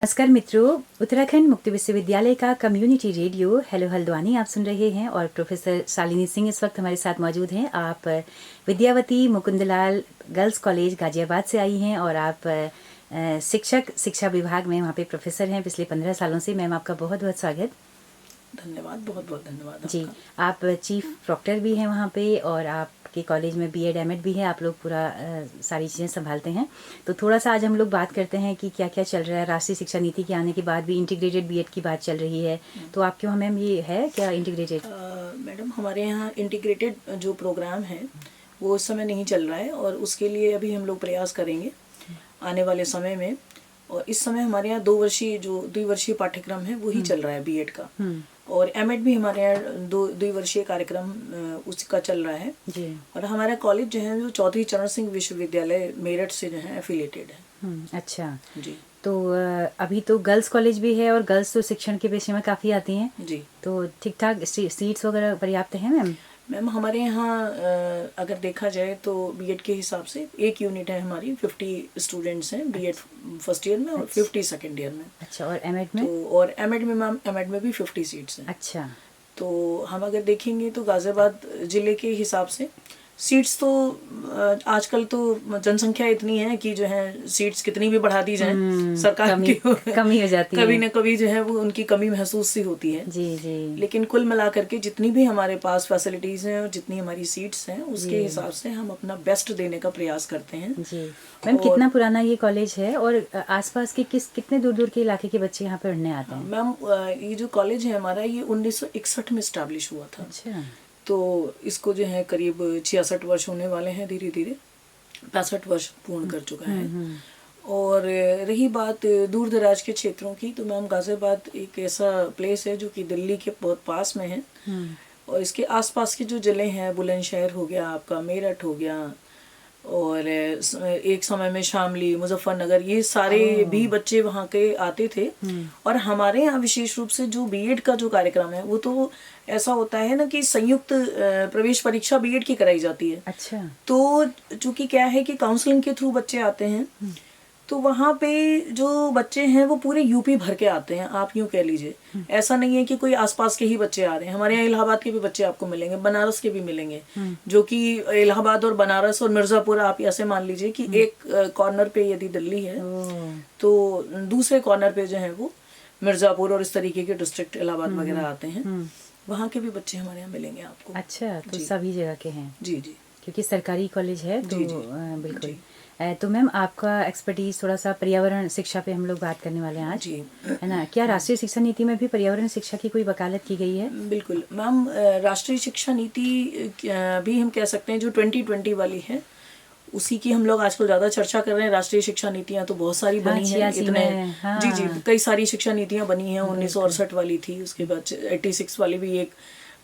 नमस्कार मित्रों, उत्तराखंड मुक्त विश्वविद्यालय का कम्युनिटी रेडियो हेलो हल्द्वानी आप सुन रहे हैं और प्रोफेसर शालिनी सिंह इस वक्त हमारे साथ मौजूद हैं। आप विद्यावती मुकुंदलाल गर्ल्स कॉलेज गाजियाबाद से आई हैं और आप शिक्षा विभाग में वहाँ पे प्रोफेसर हैं पिछले 15 सालों से। मैम आपका बहुत बहुत स्वागत। धन्यवाद, बहुत बहुत धन्यवाद जी। आप चीफ प्रॉक्टर भी हैं वहाँ पे और आपके कॉलेज में बीएड एमएड भी है, आप लोग पूरा सारी चीज़ें संभालते हैं। तो थोड़ा सा आज हम लोग बात करते हैं कि क्या क्या चल रहा है। राष्ट्रीय शिक्षा नीति के आने के बाद भी इंटीग्रेटेड बीएड की बात चल रही है, तो आपके वहाँ मैम ये है क्या इंटीग्रेटेड? मैडम, हमारे यहाँ इंटीग्रेटेड जो प्रोग्राम है वो इस समय नहीं चल रहा है और उसके लिए अभी हम लोग प्रयास करेंगे आने वाले समय में। और इस समय हमारे यहाँ द्विवर्षीय पाठ्यक्रम है वही चल रहा है बीएड का, और एमएड भी हमारे यहाँ द्विवर्षीय कार्यक्रम उसका चल रहा है जी। और हमारा कॉलेज जो है जो चौधरी चरण सिंह विश्वविद्यालय मेरठ से जो है एफिलेटेड है। अच्छा जी। तो अभी तो गर्ल्स कॉलेज भी है और गर्ल्स तो शिक्षण के पेशे में काफ़ी आती हैं जी। तो ठीक ठाक सीट्स वगैरह पर्याप्त हैं मैम? मैम, हमारे यहाँ अगर देखा जाए तो बीएड के हिसाब से एक यूनिट है हमारी, 50 स्टूडेंट्स हैं बीएड फर्स्ट ईयर में और 50 सेकेंड ईयर में। अच्छा, और एमएड में? तो और एमएड में मैम, एमएड में भी 50 सीट्स हैं। अच्छा। तो हम अगर देखेंगे तो गाजियाबाद जिले के हिसाब से सीट्स तो आजकल तो जनसंख्या इतनी है कि जो है सीट्स कितनी भी बढ़ा दी जाए सरकार की कमी हो जाती है, कभी न कभी जो है वो उनकी कमी महसूस सी होती है। जी जी। लेकिन कुल मिलाकर के जितनी भी हमारे पास फैसिलिटीज हैं और जितनी हमारी सीट्स हैं उसके हिसाब से हम अपना बेस्ट देने का प्रयास करते हैं जी। मैम, कितना पुराना ये कॉलेज है और आसपास के कितने दूर दूर के इलाके के बच्चे यहाँ पे पढ़ने आते हैं? मैम, ये जो कॉलेज है हमारा ये 1961 में स्टैब्लिश हुआ था। अच्छा। तो इसको जो है करीब 66 वर्ष होने वाले हैं, धीरे धीरे 65 वर्ष पूर्ण कर चुका है। और रही बात दूर दराज के क्षेत्रों की, तो मैम गाजियाबाद एक ऐसा प्लेस है जो कि दिल्ली के बहुत पास में है और इसके आसपास के जो जिले हैं, बुलंदशहर हो गया आपका, मेरठ हो गया और एक समय में शामली, मुजफ्फरनगर, ये सारे भी बच्चे वहाँ के आते थे। और हमारे यहाँ विशेष रूप से जो बीएड का जो कार्यक्रम है वो तो ऐसा होता है ना कि संयुक्त प्रवेश परीक्षा बीएड की कराई जाती है। अच्छा। तो चूंकि क्या है कि काउंसलिंग के थ्रू बच्चे आते हैं, तो वहाँ पे जो बच्चे हैं वो पूरे यूपी भर के आते हैं, आप यूँ कह लीजिए। ऐसा नहीं है कि कोई आसपास के ही बच्चे आ रहे हैं, हमारे यहाँ इलाहाबाद के भी बच्चे आपको मिलेंगे, बनारस के भी मिलेंगे, जो कि इलाहाबाद और बनारस और मिर्जापुर, आप ऐसे मान लीजिए कि एक कॉर्नर पे यदि दिल्ली है तो दूसरे कॉर्नर पे जो है वो मिर्जापुर और इस तरीके के डिस्ट्रिक्ट इलाहाबाद वगैरह आते हैं, वहाँ के भी बच्चे हमारे यहाँ मिलेंगे आपको। अच्छा, तो सभी जगह के हैं? जी जी, क्योंकि सरकारी कॉलेज है तो जी जी, बिल्कुल। तो मैम, आपका एक्सपर्टीज थोड़ा सा पर्यावरण शिक्षा पे हम लोग बात करने वाले हैं आज जी, है ना? क्या राष्ट्रीय शिक्षा नीति में भी पर्यावरण शिक्षा की कोई वकालत की गई है? बिल्कुल मैम, राष्ट्रीय शिक्षा नीति भी हम कह सकते हैं जो 2020 वाली है उसी की हम लोग आजकल ज्यादा चर्चा कर रहे हैं। राष्ट्रीय शिक्षा नीतियां तो बहुत सारी बनी हैं, इतने जी जी, कई सारी शिक्षा नीतियां बनी हैं। 1968 वाली थी, उसके बाद 86 वाली भी एक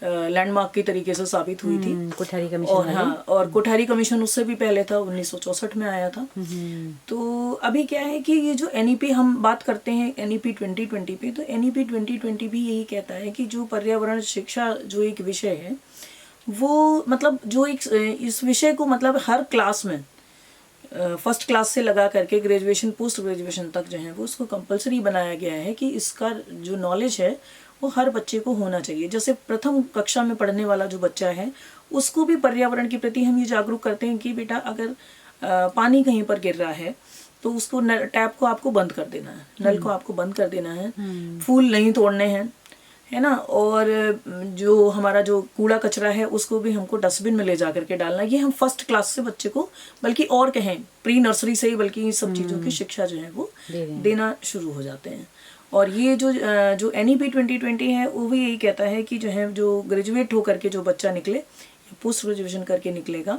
लैंडमार्क की तरीके से साबित हुई थी, कोठारी कमीशन। और हाँ, और कोठारी कमीशन उससे भी पहले था, 1964 में आया था। तो अभी क्या है कि ये जो एनईपी हम बात करते हैं, एनईपी 2020 पे, तो एनईपी 2020 भी यही कहता है कि जो पर्यावरण शिक्षा जो एक विषय है वो मतलब जो एक इस विषय को मतलब हर क्लास में फर्स्ट क्लास से लगा करके ग्रेजुएशन पोस्ट ग्रेजुएशन तक जो है वो उसको कंपलसरी बनाया गया है कि इसका जो नॉलेज है वो हर बच्चे को होना चाहिए। जैसे प्रथम कक्षा में पढ़ने वाला जो बच्चा है उसको भी पर्यावरण के प्रति हम ये जागरूक करते हैं कि बेटा अगर पानी कहीं पर गिर रहा है तो उसको टैप को आपको बंद कर देना है, नल को आपको बंद कर देना है, फूल नहीं तोड़ने हैं, है ना। और जो हमारा जो कूड़ा कचरा है उसको भी हमको डस्टबिन में ले जा करके डालना। ये हम फर्स्ट क्लास से बच्चे को, बल्कि और कहें प्री नर्सरी से ही, बल्कि इन सब चीज़ों की शिक्षा जो है वो देना शुरू हो जाते हैं। और ये जो एनईपी 2020 है वो भी यही कहता है कि जो है जो ग्रेजुएट होकर के जो बच्चा निकले, पोस्ट ग्रेजुएशन करके निकलेगा,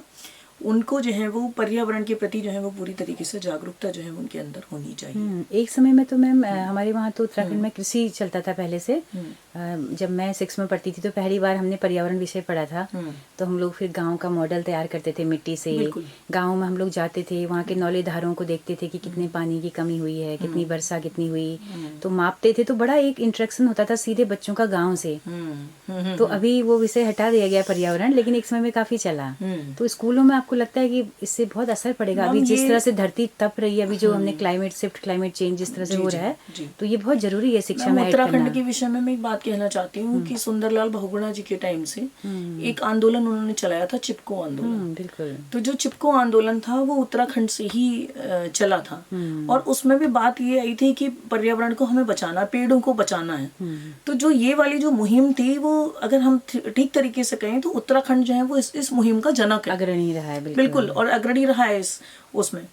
उनको जो है वो पर्यावरण के प्रति जो है वो पूरी तरीके से जागरूकता जो है उनके अंदर होनी चाहिए। एक समय में तो मैम हमारे वहाँ तो उत्तराखंड में कृषि चलता था पहले से, जब मैं 6 में पढ़ती थी तो पहली बार हमने पर्यावरण विषय पढ़ा था। तो हम लोग फिर गांव का मॉडल तैयार करते थे मिट्टी से। बिल्कुल। गांव में हम लोग जाते थे, वहाँ के नौले धारों को देखते थे कि कितने पानी की कमी हुई है, कितनी वर्षा कितनी हुई, तो मापते थे। तो बड़ा एक इंटरेक्शन होता था सीधे बच्चों का गाँव से। तो अभी वो विषय हटा दिया गया पर्यावरण, लेकिन एक समय में काफ़ी चला। तो स्कूलों में आपको लगता है कि इससे बहुत असर पड़ेगा? अभी जिस तरह से धरती तप रही है, अभी जो हमने क्लाइमेट शिफ्ट, क्लाइमेट चेंज जिस तरह से हो रहा है, तो ये बहुत जरूरी है शिक्षा में ऐड करना। उत्तराखंड के विषय में मैं एक बात कहना चाहती हूँ कि सुंदरलाल बहुगुणा जी के टाइम से एक आंदोलन उन्होंने चलाया था, चिपको आंदोलन। बिल्कुल। तो जो चिपको आंदोलन था वो उत्तराखंड से ही चला था, और उसमें भी बात ये आई थी कि पर्यावरण को हमें बचाना, पेड़ों को बचाना है। तो जो ये वाली जो मुहिम थी, वो अगर हम ठीक तरीके से कहें तो उत्तराखंड जो है वो इस मुहिम का जनक है, अग्रणी रहा है। बिल्कुल, और अग्रणी रहा है उसमें।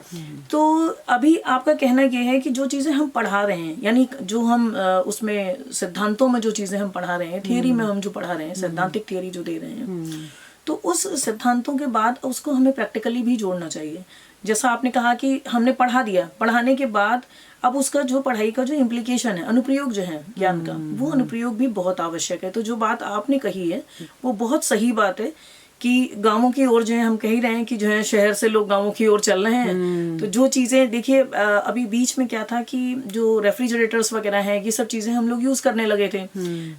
तो अभी आपका कहना ये है कि जो चीजें हम पढ़ा रहे हैं, यानी जो हम उसमें सिद्धांतों में जो चीजें हम पढ़ा रहे हैं, थियरी में हम जो पढ़ा रहे हैं, सैद्धांतिक थियरी जो दे रहे हैं, तो उस सिद्धांतों के बाद उसको हमें प्रैक्टिकली भी जोड़ना चाहिए। जैसा आपने कहा कि हमने पढ़ा दिया, पढ़ाने के बाद अब उसका जो पढ़ाई का जो इम्प्लीकेशन है, अनुप्रयोग जो है ज्ञान का, वो अनुप्रयोग भी बहुत आवश्यक है। तो जो बात आपने कही है वो बहुत सही बात है कि गांवों की ओर जो है, हम कह ही रहे हैं कि जो है शहर से लोग गांवों की ओर चल रहे हैं। तो जो चीजें देखिए, अभी बीच में क्या था कि जो रेफ्रिजरेटर्स वगैरह हैं, ये सब चीजें हम लोग यूज करने लगे थे।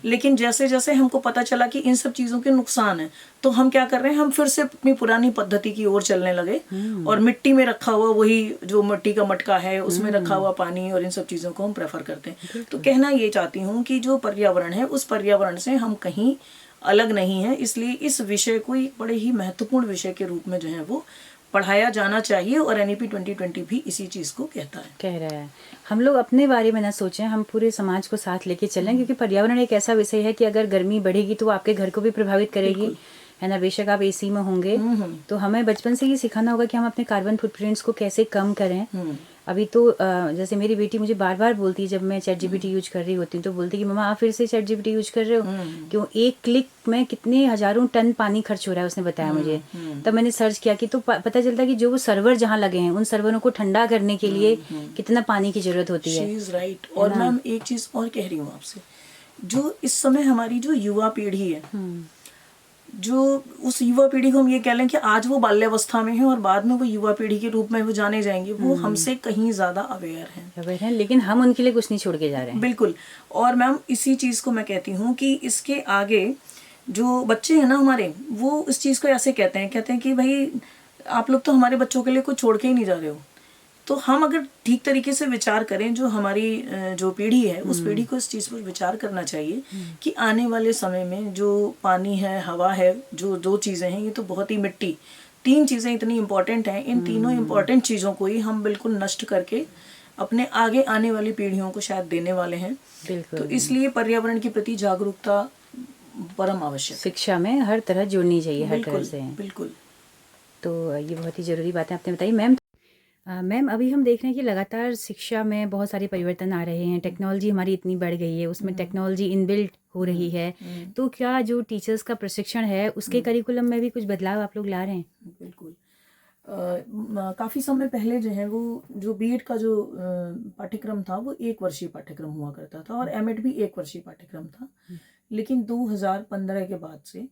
लेकिन जैसे जैसे हमको पता चला कि इन सब चीजों के नुकसान है, तो हम क्या कर रहे हैं, हम फिर से अपनी पुरानी पद्धति की ओर चलने लगे, और मिट्टी में रखा हुआ वही जो मिट्टी का मटका है, उसमें रखा हुआ पानी और इन सब चीजों को हम प्रेफर करते हैं। तो कहना ये चाहती हूँ कि जो पर्यावरण है, उस पर्यावरण से हम कहीं अलग नहीं है। इसलिए इस विषय को एक बड़े ही महत्वपूर्ण विषय के रूप में जो है वो पढ़ाया जाना चाहिए, और एनईपी 2020 भी इसी चीज को कह रहा है। हम लोग अपने बारे में ना सोचें, हम पूरे समाज को साथ लेके चलें, क्योंकि पर्यावरण एक ऐसा विषय है कि अगर गर्मी बढ़ेगी तो आपके घर को भी प्रभावित करेगी, है ना। बेशक आप एसी में होंगे, तो हमें बचपन से ये सिखाना होगा कि हम अपने कार्बन फुटप्रिंट्स को कैसे कम करें। अभी तो जैसे मेरी बेटी मुझे बार बार बोलती है, जब मैं चैट जीपीटी यूज कर रही होती हूँ, तो बोलती है कि मम्मा आप फिर से चैट जीपीटी यूज कर रहे हो, क्यों? एक क्लिक में कितने हजारों टन पानी खर्च हो रहा है, उसने बताया मुझे। तब मैंने सर्च किया कि तो पता चलता है कि जो वो सर्वर जहाँ लगे हैं, उन सर्वरों को ठंडा करने के लिए कितना पानी की जरूरत होती है। She is right. और मैम एक चीज और कह रही हूँ आपसे, जो इस समय हमारी जो युवा पीढ़ी है, जो उस युवा पीढ़ी को हम ये कह लें कि आज वो बाल्यावस्था में है और बाद में वो युवा पीढ़ी के रूप में वो जाने जाएंगे, वो हमसे कहीं ज्यादा अवेयर हैं, लेकिन हम उनके लिए कुछ नहीं छोड़ के जा रहे हैं। बिल्कुल। और मैम इसी चीज को मैं कहती हूँ कि इसके आगे जो बच्चे हैं ना हमारे, वो इस चीज को ऐसे कहते हैं कि भाई आप लोग तो हमारे बच्चों के लिए कुछ छोड़ के ही नहीं जा रहे हो। तो हम अगर ठीक तरीके से विचार करें, जो हमारी जो पीढ़ी है, उस पीढ़ी को इस चीज़ पर विचार करना चाहिए कि आने वाले समय में जो पानी है, हवा है, जो दो चीज़ें हैं, ये तो बहुत ही, मिट्टी, 3 चीज़ें इतनी इम्पोर्टेंट हैं। इन तीनों इम्पोर्टेंट चीज़ों को ही हम बिल्कुल नष्ट करके अपने आगे आने वाली पीढ़ियों को शायद देने वाले हैं। तो इसलिए पर्यावरण के प्रति जागरूकता परम आवश्यक, शिक्षा में हर तरह जोड़नी चाहिए, हर तरह से। बिल्कुल। तो ये बहुत ही ज़रूरी बातें आपने बताई मैम। मैम अभी हम देख रहे हैं कि लगातार शिक्षा में बहुत सारे परिवर्तन आ रहे हैं, टेक्नोलॉजी हमारी इतनी बढ़ गई है, उसमें टेक्नोलॉजी इनबिल्ट हो रही है। तो क्या जो टीचर्स का प्रशिक्षण है, उसके करिकुलम में भी कुछ बदलाव आप लोग ला रहे हैं? बिल्कुल। काफ़ी समय पहले जो है वो जो बीएड का जो पाठ्यक्रम था, वो 1 वर्षीय पाठ्यक्रम हुआ करता था, और एमएड भी 1 वर्षीय पाठ्यक्रम था। लेकिन 2015 के बाद से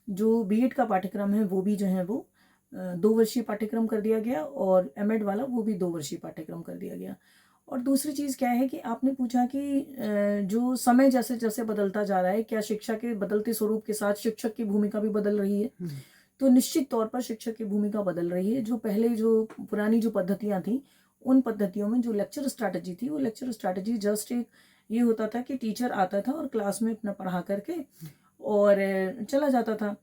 जो बीएड का पाठ्यक्रम है वो भी जो है वो 2 वर्षीय पाठ्यक्रम कर दिया गया, और एमएड वाला वो भी 2 वर्षीय पाठ्यक्रम कर दिया गया। और दूसरी चीज़ क्या है कि आपने पूछा कि जो समय जैसे जैसे बदलता जा रहा है, क्या शिक्षा के बदलते स्वरूप के साथ शिक्षक की भूमिका भी बदल रही है? तो निश्चित तौर पर शिक्षक की भूमिका बदल रही है। जो पहले जो पुरानी जो पद्धतियाँ थी, उन पद्धतियों में जो लेक्चर स्ट्रैटेजी थी, वो लेक्चर स्ट्रैटेजी जस्ट एक ये होता था कि टीचर आता था और क्लास में अपना पढ़ा करके और चला जाता था।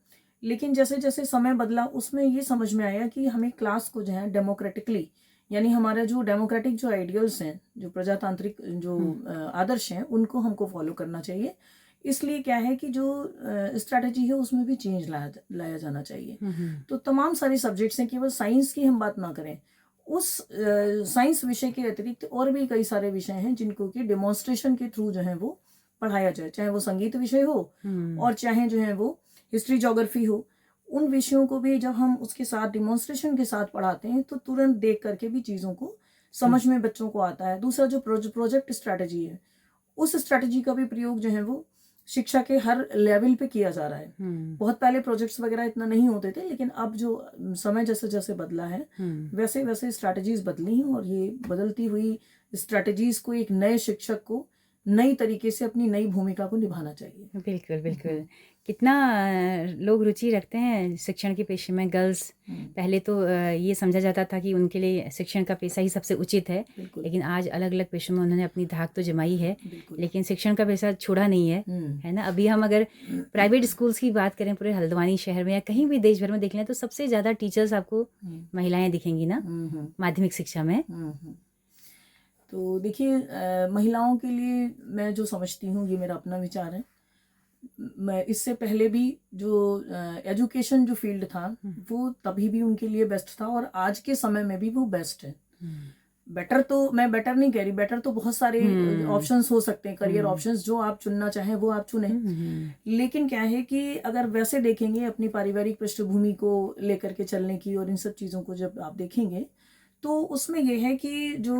लेकिन जैसे जैसे समय बदला, उसमें ये समझ में आया कि हमें क्लास को जो है डेमोक्रेटिकली, यानी हमारा जो डेमोक्रेटिक जो आइडियल्स हैं, जो प्रजातांत्रिक जो आदर्श हैं, उनको हमको फॉलो करना चाहिए। इसलिए क्या है कि जो स्ट्रैटेजी है उसमें भी चेंज लाया जाना चाहिए। तो तमाम सारे सब्जेक्ट्स हैं, केवल साइंस की हम बात ना करें, उस साइंस विषय के अतिरिक्त और भी कई सारे विषय हैं जिनको कि डेमोन्स्ट्रेशन के थ्रू जो है वो पढ़ाया जाए, चाहे वो संगीत विषय हो और चाहे जो है वो हिस्ट्री ज्योग्राफी हो। उन विषयों को भी जब हम उसके साथ डिमॉन्स्ट्रेशन के साथ पढ़ाते हैं तो तुरंत देख करके भी चीज़ों को समझ में बच्चों को आता है। दूसरा जो प्रोजेक्ट स्ट्रैटेजी है, उस स्ट्रैटेजी का भी प्रयोग जो है वो शिक्षा के हर लेवल पे किया जा रहा है। बहुत पहले प्रोजेक्ट्स वगैरह इतना नहीं होते थे, लेकिन अब जो समय जैसे जैसे बदला है वैसे वैसे स्ट्रैटेजीज बदली हैं, और ये बदलती हुई स्ट्रैटेजीज को एक नए शिक्षक को नई तरीके से अपनी नई भूमिका को निभाना चाहिए। बिल्कुल बिल्कुल। कितना लोग रुचि रखते हैं शिक्षण के पेशे में। गर्ल्स पहले तो ये समझा जाता था कि उनके लिए शिक्षण का पेशा ही सबसे उचित है, लेकिन आज अलग अलग पेशों में उन्होंने अपनी धाक तो जमाई है, लेकिन शिक्षण का पेशा छोड़ा नहीं है ना। अभी हम अगर प्राइवेट स्कूल्स की बात करें पूरे हल्द्वानी शहर में या कहीं भी देश भर में देख लें तो सबसे ज़्यादा टीचर्स आपको महिलाएं दिखेंगी ना माध्यमिक शिक्षा में। तो देखिए, महिलाओं के लिए मैं जो समझती हूँ, ये मेरा अपना विचार है। मैं इससे पहले भी जो एजुकेशन जो फील्ड था वो तभी भी उनके लिए बेस्ट था, और आज के समय में भी वो बेस्ट है। बेटर तो मैं बेटर नहीं कह रही, बेटर तो बहुत सारे ऑप्शंस हो सकते हैं, करियर ऑप्शंस जो आप चुनना चाहें वो आप चुनें। लेकिन क्या है कि अगर वैसे देखेंगे अपनी पारिवारिक पृष्ठभूमि को लेकर के चलने की, और इन सब चीज़ों को जब आप देखेंगे तो उसमें यह है कि जो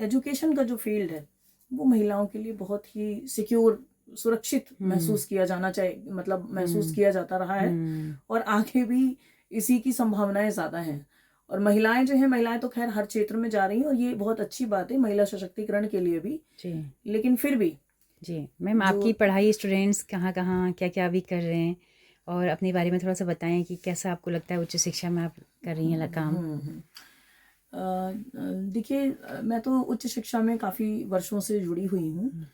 एजुकेशन का जो फील्ड है वो महिलाओं के लिए बहुत ही सिक्योर, सुरक्षित महसूस किया जाना चाहिए, मतलब महसूस किया जाता रहा है, और आगे भी इसी की संभावनाएं ज़्यादा हैं। और महिलाएं जो है, महिलाएं तो खैर हर क्षेत्र में जा रही हैं, और ये बहुत अच्छी बात है महिला सशक्तिकरण के लिए भी जी। लेकिन फिर भी जी मैम, आपकी पढ़ाई स्टूडेंट्स कहाँ कहाँ क्या क्या अभी कर रहे हैं, और अपने बारे में थोड़ा सा बताएं कि कैसा आपको लगता है उच्च शिक्षा में आप कर रही हैं काम। देखिए, मैं तो उच्च शिक्षा में काफ़ी वर्षों से जुड़ी हुई हूँ,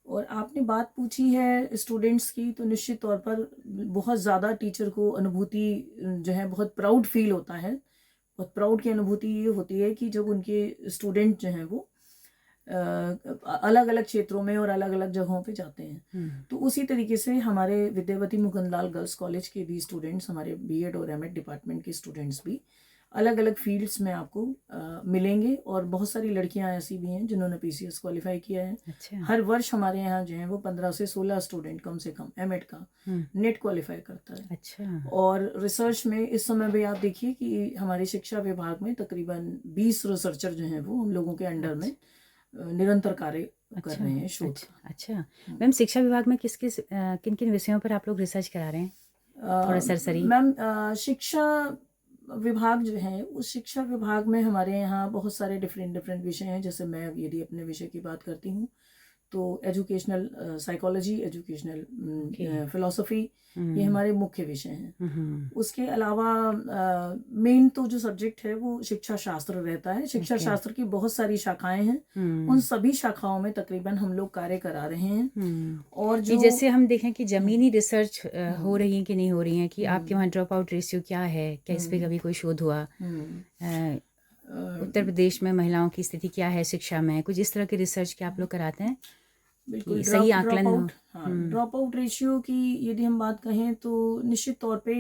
और आपने बात पूछी है स्टूडेंट्स की, तो निश्चित तौर पर बहुत ज़्यादा टीचर को अनुभूति जो है बहुत प्राउड फील होता है। बहुत प्राउड की अनुभूति ये होती है कि जब उनके स्टूडेंट जो हैं वो अलग अलग क्षेत्रों में और अलग अलग जगहों पे जाते हैं। तो उसी तरीके से हमारे विद्यावती मुकुंदलाल गर्ल्स कॉलेज के भी स्टूडेंट्स, हमारे बीएड और एमएड डिपार्टमेंट के स्टूडेंट्स भी अलग अलग फील्ड्स में आपको मिलेंगे, और बहुत सारी लड़कियां ऐसी भी हैं जिन्होंने पीसीएस क्वालिफाई किया है। अच्छा। हर वर्ष हमारे यहाँ जो है वो 15 से 16 स्टूडेंट कम से कम एमएड का नेट क्वालिफाई करता है। अच्छा। और रिसर्च में इस समय भी आप देखिए कि हमारे शिक्षा विभाग में तकरीबन 20 रिसर्चर जो हैं वो हम लोगों के अंडर में निरंतर कार्य कर रहे हैं, शोध। अच्छा मैम, शिक्षा विभाग में किस किस किन किन विषयों पर आप लोग रिसर्च करा रहे हैं, थोड़ा सरसरी? मैम, शिक्षा विभाग जो है उस शिक्षा विभाग में हमारे यहाँ बहुत सारे डिफरेंट विषय हैं। जैसे मैं यदि अपने विषय की बात करती हूँ तो एजुकेशनल साइकोलॉजी, एजुकेशनल फिलॉसफी, ये हमारे मुख्य विषय हैं। उसके अलावा मेन तो जो सब्जेक्ट है वो शिक्षा शास्त्र रहता है। शिक्षा शास्त्र की बहुत सारी शाखाएं हैं, उन सभी शाखाओं में तकरीबन हम लोग कार्य करा रहे हैं। और जो जैसे हम देखें कि जमीनी रिसर्च हो रही है कि नहीं हो रही है, कि आपके वहाँ ड्रॉप आउट रेशियो क्या है, क्या इस पे कभी कोई शोध हुआ? उत्तर प्रदेश में महिलाओं की स्थिति क्या है शिक्षा में, कुछ इस तरह के रिसर्च क्या आप लोग कराते हैं? बिल्कुल, सही आकलन हो। ड्रॉप आउट रेशियो की यदि हम बात कहें तो निश्चित तौर पे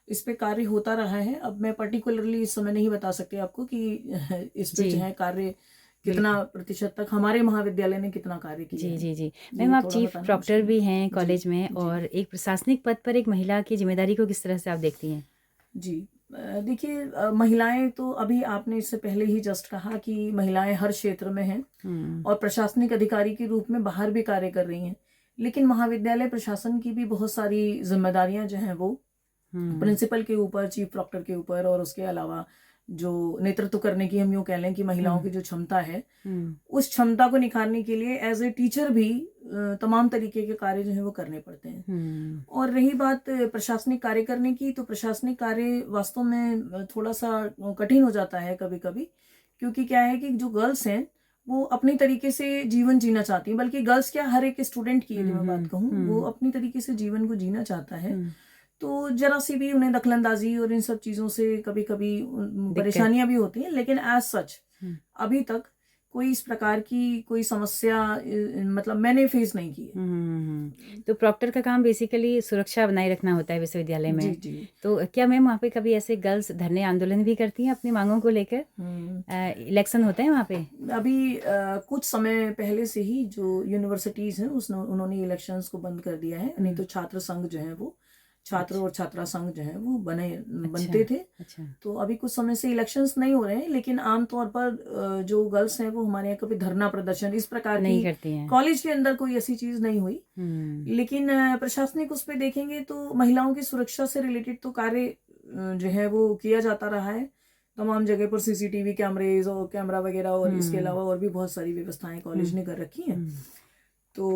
इस पे कार्य होता रहा है। अब मैं पर्टिकुलरली इस समय नहीं बता सकती आपको कि इस पे जो है कार्य कितना प्रतिशत तक हमारे महाविद्यालय ने कितना कार्य किया। जी जी जी मैम, आप चीफ प्रॉक्टर भी हैं कॉलेज में, और एक प्रशासनिक पद पर एक महिला की जिम्मेदारी को किस तरह से आप देखती हैं? जी देखिए, महिलाएं तो अभी आपने इससे पहले ही जस्ट कहा कि महिलाएं हर क्षेत्र में हैं और प्रशासनिक अधिकारी के रूप में बाहर भी कार्य कर रही हैं, लेकिन महाविद्यालय प्रशासन की भी बहुत सारी जिम्मेदारियां जो हैं वो प्रिंसिपल के ऊपर, चीफ प्रॉक्टर के ऊपर, और उसके अलावा जो नेतृत्व करने की हम यूँ कह लें कि महिलाओं की जो क्षमता है उस क्षमता को निखारने के लिए एज ए टीचर भी तमाम तरीके के कार्य जो है वो करने पड़ते हैं। और रही बात प्रशासनिक कार्य करने की, तो प्रशासनिक कार्य वास्तव में थोड़ा सा कठिन हो जाता है कभी कभी, क्योंकि क्या है कि जो गर्ल्स हैं वो अपनी तरीके से जीवन जीना चाहती हैं, बल्कि गर्ल्स क्या, हर एक स्टूडेंट की यदि मैं बात कहूँ, वो अपनी तरीके से जीवन को जीना चाहता है। तो जरा सी भी उन्हें दखलंदाजी और इन सब चीज़ों से कभी कभी परेशानियां भी होती हैं, लेकिन एज सच अभी तक कोई इस प्रकार की कोई समस्या मतलब मैंने फेस नहीं की है। तो प्रॉक्टर का काम बेसिकली सुरक्षा बनाए रखना होता है विश्वविद्यालय में। जी। तो क्या मैम वहाँ पे कभी ऐसे गर्ल्स धरने आंदोलन भी करती हैं अपनी मांगों को लेकर? इलेक्शन होते हैं वहाँ पे? अभी कुछ समय पहले से ही जो यूनिवर्सिटीज़ हैं उन्होंने इलेक्शंस को बंद कर दिया है। नहीं तो छात्र संघ जो है वो छात्र और छात्रा संघ जो है वो बनते थे। अच्छा। तो अभी कुछ समय से इलेक्शंस नहीं हो रहे हैं, लेकिन आमतौर पर जो गर्ल्स हैं वो हमारे यहाँ कभी धरना प्रदर्शन इस प्रकार नहीं की करती हैं। कॉलेज के अंदर कोई ऐसी चीज नहीं हुई। लेकिन प्रशासनिक उस पर देखेंगे तो महिलाओं की सुरक्षा से रिलेटेड तो कार्य जो है वो किया जाता रहा है। तमाम जगह पर सीसीटीवी कैमरेज और कैमरा वगैरह और इसके अलावा और भी बहुत सारी व्यवस्थाएं कॉलेज ने कर रखी हैं। तो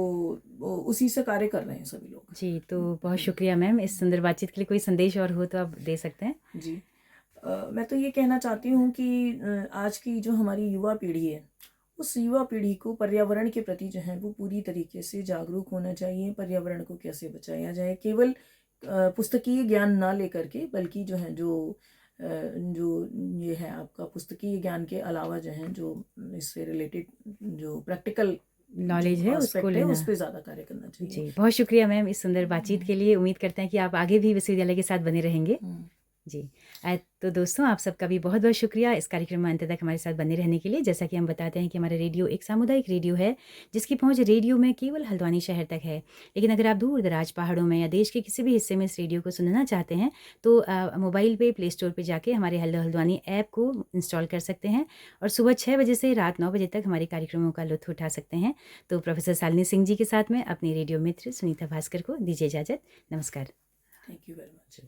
उसी से कार्य कर रहे हैं सभी लोग। जी, तो बहुत शुक्रिया मैम, इस सुंदर बातचीत के लिए। कोई संदेश और हो तो आप दे सकते हैं। जी, मैं तो ये कहना चाहती हूँ कि आज की जो हमारी युवा पीढ़ी है, उस युवा पीढ़ी को पर्यावरण के प्रति जो है वो पूरी तरीके से जागरूक होना चाहिए। पर्यावरण को कैसे बचाया जाए, केवल पुस्तकीय ज्ञान ना लेकर के, बल्कि जो है जो ये है आपका पुस्तकीय ज्ञान के अलावा जो है जो इससे रिलेटेड जो प्रैक्टिकल नॉलेज है उसको है लेना। उस पर ज़्यादा कार्य करना चाहिए। जी, बहुत शुक्रिया मैम इस सुंदर बातचीत के लिए। उम्मीद करते हैं कि आप आगे भी विश्वविद्यालय के साथ बने रहेंगे। जी, तो दोस्तों आप सबका भी बहुत बहुत शुक्रिया इस कार्यक्रम में अंत तक हमारे साथ बने रहने के लिए। जैसा कि हम बताते हैं कि हमारा रेडियो एक सामुदायिक रेडियो है, जिसकी पहुंच रेडियो में केवल हल्द्वानी शहर तक है। लेकिन अगर आप दूर दराज पहाड़ों में या देश के किसी भी हिस्से में इस रेडियो को सुनना चाहते हैं तो मोबाइल पे प्ले स्टोर पर जाके हमारे हेलो हल्द्वानी ऐप को इंस्टॉल कर सकते हैं और सुबह 6 बजे से रात 9 बजे तक हमारे कार्यक्रमों का लुत्फ उठा सकते हैं। तो प्रोफेसर शालिनी सिंह जी के साथ में अपनी रेडियो मित्र सुनीता भास्कर को दीजिए इजाज़त। नमस्कार। Thank you very much.